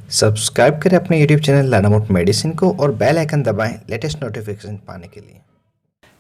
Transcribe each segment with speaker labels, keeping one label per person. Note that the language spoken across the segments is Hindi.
Speaker 1: सब्सक्राइब करें अपने YouTube चैनल लानामोट मेडिसिन को और बेल आइकन दबाएं लेटेस्ट नोटिफिकेशन पाने के लिए।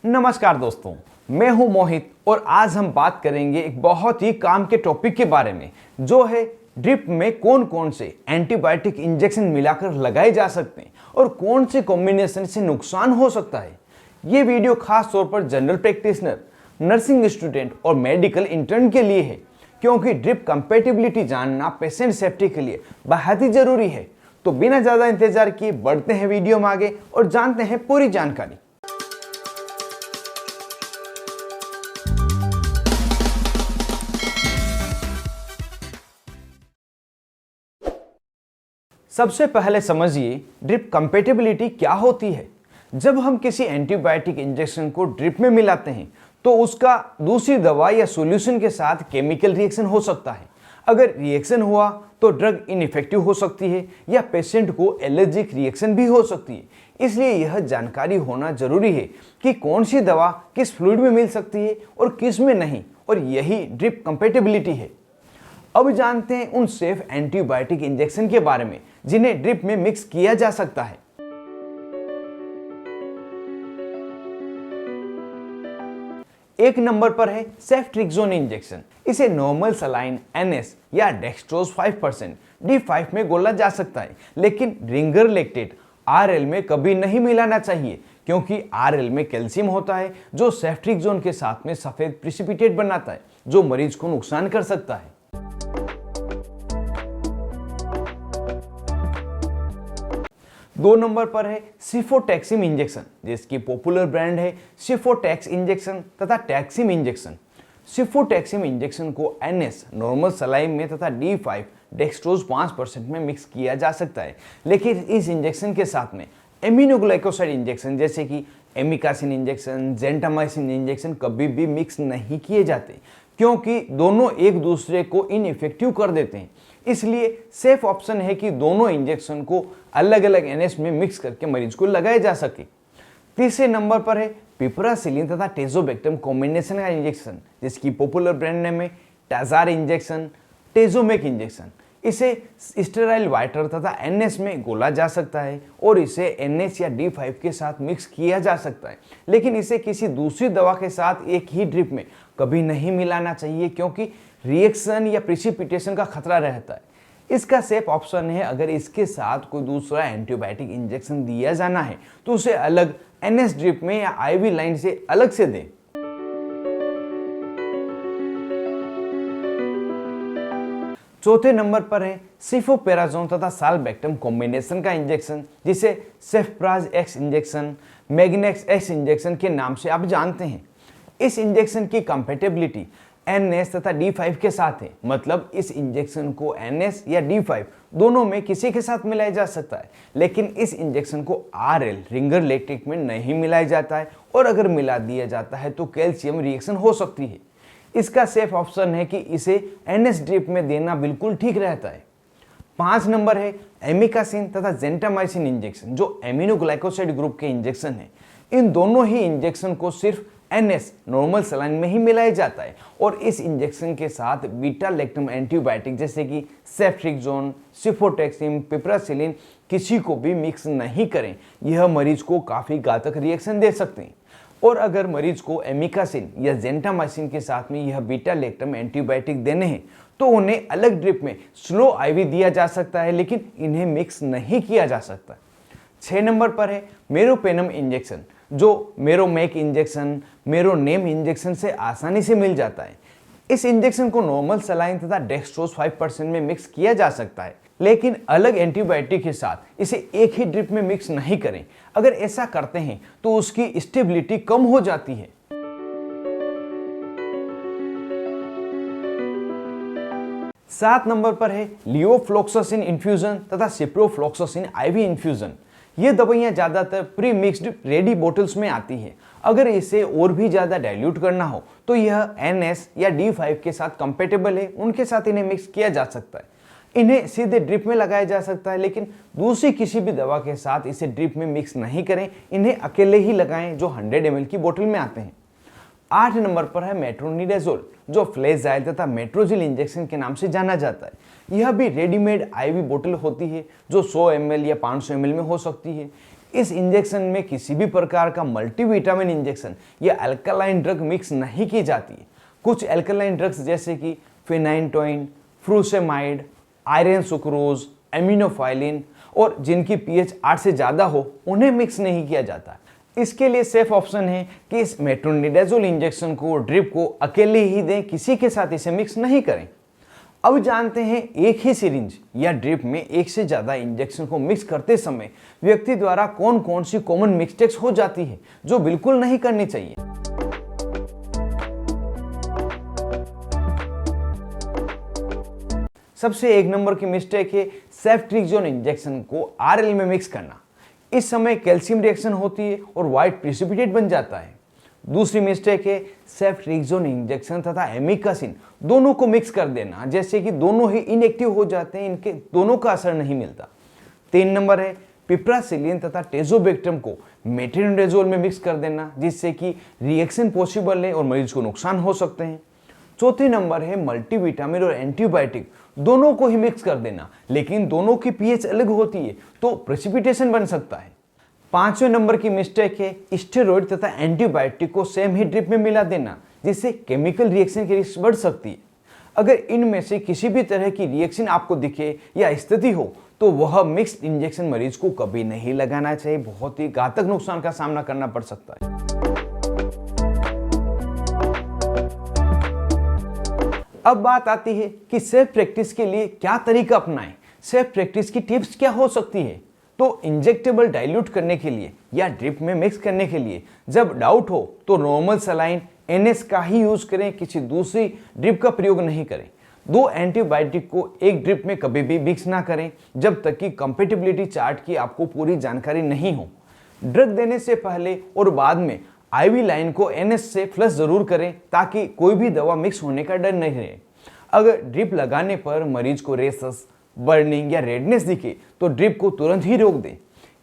Speaker 2: नमस्कार दोस्तों, मैं हूं मोहित और आज हम बात करेंगे एक बहुत ही काम के टॉपिक के बारे में, जो है ड्रिप में कौन कौन से एंटीबायोटिक इंजेक्शन मिलाकर लगाए जा सकते हैं और कौन से कॉम्बिनेशन से नुकसान हो सकता है। ये वीडियो खास तौर पर जनरल प्रैक्टिशनर, नर्सिंग स्टूडेंट और मेडिकल इंटर्न के लिए है, क्योंकि ड्रिप कंपैटिबिलिटी जानना पेशेंट सेफ्टी के लिए बहुत ही जरूरी है। तो बिना ज्यादा इंतजार किए बढ़ते हैं वीडियो में आगे और जानते हैं पूरी जानकारी। सबसे पहले समझिए ड्रिप कंपैटिबिलिटी क्या होती है। जब हम किसी एंटीबायोटिक इंजेक्शन को ड्रिप में मिलाते हैं तो उसका दूसरी दवा या सॉल्यूशन के साथ केमिकल रिएक्शन हो सकता है। अगर रिएक्शन हुआ तो ड्रग इनइफेक्टिव हो सकती है या पेशेंट को एलर्जिक रिएक्शन भी हो सकती है। इसलिए यह जानकारी होना जरूरी है कि कौन सी दवा किस फ्लूइड में मिल सकती है और किस में नहीं, और यही ड्रिप कंपैटिबिलिटी है। अब जानते हैं उन सेफ एंटीबायोटिक इंजेक्शन के बारे में जिन्हें ड्रिप में मिक्स किया जा सकता है। एक नंबर पर है सेफ्ट्रिक्सोन इंजेक्शन। इसे नॉर्मल सलाइन NS या डेक्सट्रोज 5% D5 में घोला जा सकता है, लेकिन रिंगर लेक्टेट RL में कभी नहीं मिलाना चाहिए, क्योंकि RL में कैल्शियम होता है जो सेफ्ट्रिक्सोन के साथ में सफेद प्रिसिपिटेट बनाता है, जो मरीज को नुकसान कर सकता है। दो नंबर पर है सिफोटैक्सिम इंजेक्शन, जिसकी पॉपुलर ब्रांड है सिफोटैक्स इंजेक्शन तथा टैक्सिम इंजेक्शन। सिफोटैक्सिम इंजेक्शन को NS नॉर्मल सलाइन में तथा D5 डेक्सट्रोज 5% में मिक्स किया जा सकता है, लेकिन इस इंजेक्शन के साथ में एमिनोग्लाइकोसाइड इंजेक्शन जैसे कि एमिकासिन इंजेक्शन, जेंटामाइसिन इंजेक्शन कभी भी मिक्स नहीं किए जाते, क्योंकि दोनों एक दूसरे को इनइफेक्टिव कर देते हैं। इसलिए सेफ ऑप्शन है कि दोनों इंजेक्शन को अलग अलग NS में मिक्स करके मरीज को लगाया जा सके। तीसरे नंबर पर है पिपरासिलिन तथा टेजोबेक्टम कॉम्बिनेशन का इंजेक्शन, जिसकी पॉपुलर ब्रांड नेम है टाजार इंजेक्शन, टेजोमेक इंजेक्शन। इसे स्टेराइल वाटर तथा NS में घोला जा सकता है और इसे NS या D5 के साथ मिक्स किया जा सकता है, लेकिन इसे किसी दूसरी दवा के साथ एक ही ड्रिप में कभी नहीं मिलाना चाहिए, क्योंकि रिएक्शन या प्रिसिपिटेशन का खतरा रहता है। इसका सेफ ऑप्शन है, अगर इसके साथ कोई दूसरा एंटीबायोटिक इंजेक्शन दिया जाना है तो उसे अलग NS ड्रिप में या IV लाइन से अलग से दें। चौथे नंबर पर है सिफोपेराजोन तथा साल्बेक्टम कॉम्बिनेशन का इंजेक्शन, जिसे सेफ्प्राज एक्स इंजेक्शन, मैग्नेक्स एक्स इंजेक्शन के नाम से आप जानते हैं। इस इंजेक्शन की कंपैटिबिलिटी NS तथा D5 के साथ है, मतलब इस इंजेक्शन को NS या D5 दोनों में किसी के साथ मिलाया जा सकता है, लेकिन इस इंजेक्शन को RL रिंगर लेक्टिक में नहीं मिलाया जाता है, और अगर मिला दिया जाता है तो कैल्शियम रिएक्शन हो सकती है। इसका सेफ ऑप्शन है कि इसे NS ड्रिप में देना बिल्कुल ठीक रहता है। 5 नंबर है एमिकासिन तथा जेंटामाइसिन इंजेक्शन, जो एमिनोग्लाइकोसाइड ग्रुप के इंजेक्शन है। इन दोनों ही इंजेक्शन को सिर्फ NS नॉर्मल सलाइन में ही मिलाया जाता है, और इस इंजेक्शन के साथ बीटा लैक्टम एंटीबायोटिक जैसे कि सेफ्ट्रिक्सोन, सिफोटैक्सिम, पिपरासिलिन किसी को भी मिक्स नहीं करें। यह मरीज को काफी घातक रिएक्शन दे सकते हैं। और अगर मरीज को एमिकासिन या जेंटामाइसिन के साथ में यह बीटा लैक्टम एंटीबायोटिक देने हैं तो उन्हें अलग ड्रिप में स्लो IV दिया जा सकता है, लेकिन इन्हें मिक्स नहीं किया जा सकता। 6 नंबर पर है मेरोपेनम इंजेक्शन, जो मेरोमेक इंजेक्शन, मेरोनेम इंजेक्शन से आसानी से मिल जाता है। इस इंजेक्शन को नॉर्मल सलाइन तथा डेक्सट्रोज 5% में मिक्स किया जा सकता है, लेकिन अलग एंटीबायोटिक के साथ इसे एक ही ड्रिप में मिक्स नहीं करें। अगर ऐसा करते हैं तो उसकी स्टेबिलिटी कम हो जाती है। 7 नंबर पर है लियोफ्लॉक्सासिन इन्फ्यूजन तथा सिप्रोफ्लॉक्सासिन IV इन्फ्यूजन। ये दवाइयाँ ज़्यादातर प्री मिक्स्ड रेडी बोतल्स में आती है। अगर इसे और भी ज़्यादा डाइल्यूट करना हो तो यह NS या D5 के साथ कंपेटेबल है, उनके साथ इन्हें मिक्स किया जा सकता है। इन्हें सीधे ड्रिप में लगाया जा सकता है, लेकिन दूसरी किसी भी दवा के साथ इसे ड्रिप में मिक्स नहीं करें, इन्हें अकेले ही लगाएं जो 100 ml की बोतल में आते हैं। 8 नंबर पर है मेट्रोनिडाजोल, जो फ्लैजाइल तथा मेट्रोजिल इंजेक्शन के नाम से जाना जाता है। यह भी रेडीमेड आईवी बोतल होती है जो 100 ml या 500 ml में हो सकती है। इस इंजेक्शन में किसी भी प्रकार का मल्टीविटामिन इंजेक्शन या अल्कलाइन ड्रग मिक्स नहीं की जाती है। कुछ अल्कलाइन ड्रग्स जैसे कि फेनाइटोइन, फ्रूसेमाइड, आयरन सुक्रोज, एमिनोफाइलिन और जिनकी पीएच 8 से ज़्यादा हो उन्हें मिक्स नहीं किया जाता। इसके लिए सेफ ऑप्शन है कि इस मेट्रोनिडाजोल इंजेक्शन को ड्रिप को अकेले ही दें, किसी के साथ इसे मिक्स नहीं करें। अब जानते हैं एक ही सिरिंज या ड्रिप में एक से ज़्यादा इंजेक्शन को मिक्स करते समय व्यक्ति द्वारा कौन कौन सी कॉमन मिस्टेक्स हो जाती है जो बिल्कुल नहीं करनी चाहिए। सबसे 1 नंबर की मिस्टेक है सेफ्ट्रिक्सोन इंजेक्शन को आरएल में मिक्स करना। इस समय कैल्शियम रिएक्शन होती है और व्हाइट प्रिसिपिटेट बन जाता है। दूसरी मिस्टेक है सेफ्ट्रिक्सोन इंजेक्शन तथा एमिकासिन दोनों को मिक्स कर देना, जैसे कि दोनों ही इनएक्टिव हो जाते हैं, इनके दोनों का असर नहीं मिलता। 3 नंबर है पिप्रासिलिन तथा टेजोबेक्टम को मेट्रोनिडाजोल में मिक्स कर देना, जिससे कि रिएक्शन पॉसिबल है और मरीज को नुकसान हो सकते हैं। 4 नंबर है मल्टीविटामिन और एंटीबायोटिक दोनों को ही मिक्स कर देना, लेकिन दोनों की पीएच अलग होती है तो प्रेसिपिटेशन बन सकता है। 5वें नंबर की मिस्टेक है स्टेरॉइड तथा एंटीबायोटिक को सेम ही ड्रिप में मिला देना, जिससे केमिकल रिएक्शन की रिस्क बढ़ सकती है। अगर इनमें से किसी भी तरह की रिएक्शन आपको दिखे या स्थिति हो तो वह मिक्स्ड इंजेक्शन मरीज को कभी नहीं लगाना चाहिए, बहुत ही घातक नुकसान का सामना करना पड़ सकता है। अब बात आती है कि सेफ प्रैक्टिस के लिए क्या तरीका अपनाएं। सेफ प्रैक्टिस की टिप्स क्या हो सकती है? तो इंजेक्टेबल डाइल्यूट करने के लिए या ड्रिप में मिक्स करने के लिए जब डाउट हो तो नॉर्मल सलाइन NS का ही यूज करें, किसी दूसरी ड्रिप का प्रयोग नहीं करें। 2 एंटीबायोटिक को एक ड्रिप में कभी भी मिक्स ना करें जब तक कि कंपेटिबिलिटी चार्ट की आपको पूरी जानकारी नहीं हो। ड्रग देने से पहले और बाद में आईवी लाइन को NS से फ्लश जरूर करें ताकि कोई भी दवा मिक्स होने का डर नहीं रहे। अगर ड्रिप लगाने पर मरीज को रेशस, बर्निंग या रेडनेस दिखे तो ड्रिप को तुरंत ही रोक दें।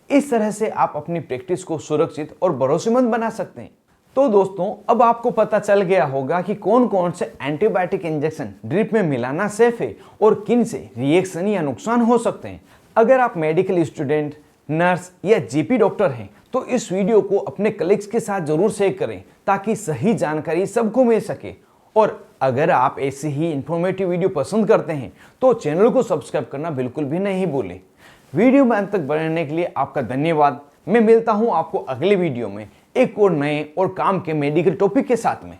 Speaker 2: इस तरह से आप अपनी प्रैक्टिस को सुरक्षित और भरोसेमंद बना सकते हैं। तो दोस्तों, अब आपको पता चल गया होगा कि कौन कौन से एंटीबायोटिक इंजेक्शन ड्रिप में मिलाना सेफ है और किन से रिएक्शन या नुकसान हो सकते हैं। अगर आप मेडिकल स्टूडेंट, नर्स या जीपी डॉक्टर हैं तो इस वीडियो को अपने कलीग्स के साथ जरूर शेयर करें ताकि सही जानकारी सबको मिल सके। और अगर आप ऐसी ही इंफॉर्मेटिव वीडियो पसंद करते हैं तो चैनल को सब्सक्राइब करना बिल्कुल भी नहीं भूलें। वीडियो में अंत तक बनने के लिए आपका धन्यवाद। मैं मिलता हूं आपको अगले वीडियो में एक और नए और काम के मेडिकल टॉपिक के साथ में।